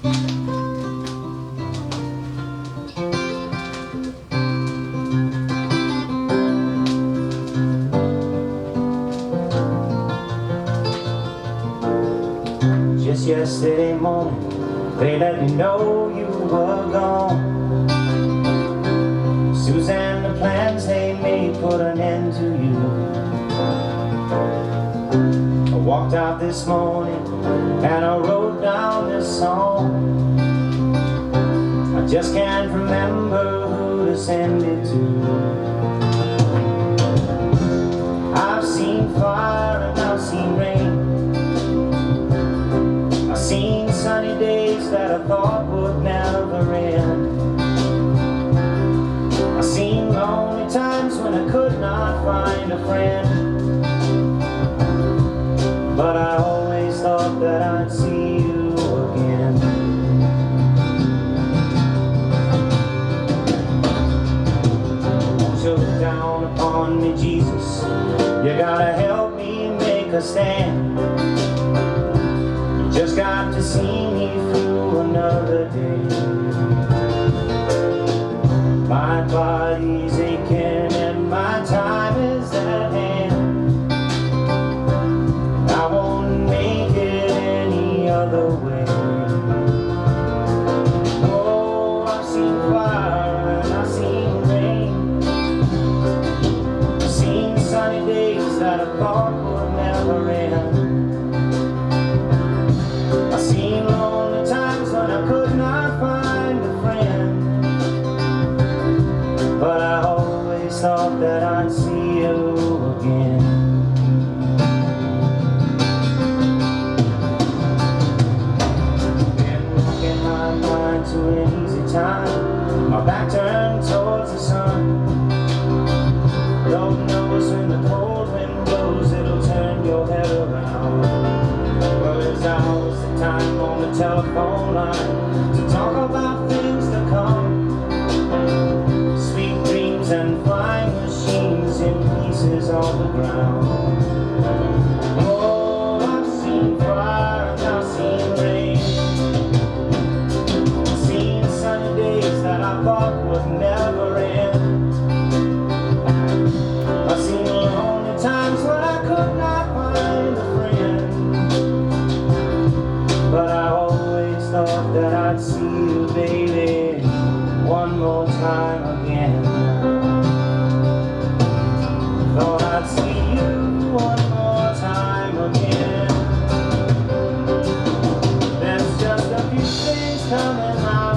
Just yesterday morning, they let me know you were gone. Suzanne, the plans they made put an end to you. I walked out this morning and I wrote down this song. I just can't remember who to send it to. I've seen fire and I've seen rain. I've seen sunny days that I thought would never end. I've seen lonely times when I could not find a friend. But I always thought that I'd see you again. Won't you look down upon me, Jesus? You gotta help me make a stand. You just got to see me through another day. My body's aching and my time is at hand. I won't make it any other way. Oh, I've seen fire and I've seen rain. I've seen sunny days that I thought would never end. I've seen lonely times when I could not find a friend. But I always thought that I'd see you again. Been walking my mind to an easy time, my back turned towards the sun. Lord knows when the cold wind blows, it'll turn your head around. Well, there's always the time on the telephone line to talk about things to come. Sweet dreams and flying machines in pieces on the ground. Oh, I've seen fire and I've seen rain. I've seen sunny days that I thought would never end. I've seen lonely times when I could not find a friend. But I always thought that I'd see you, baby, one more time again. Thought I'd see you one more time again. There's just a few things coming my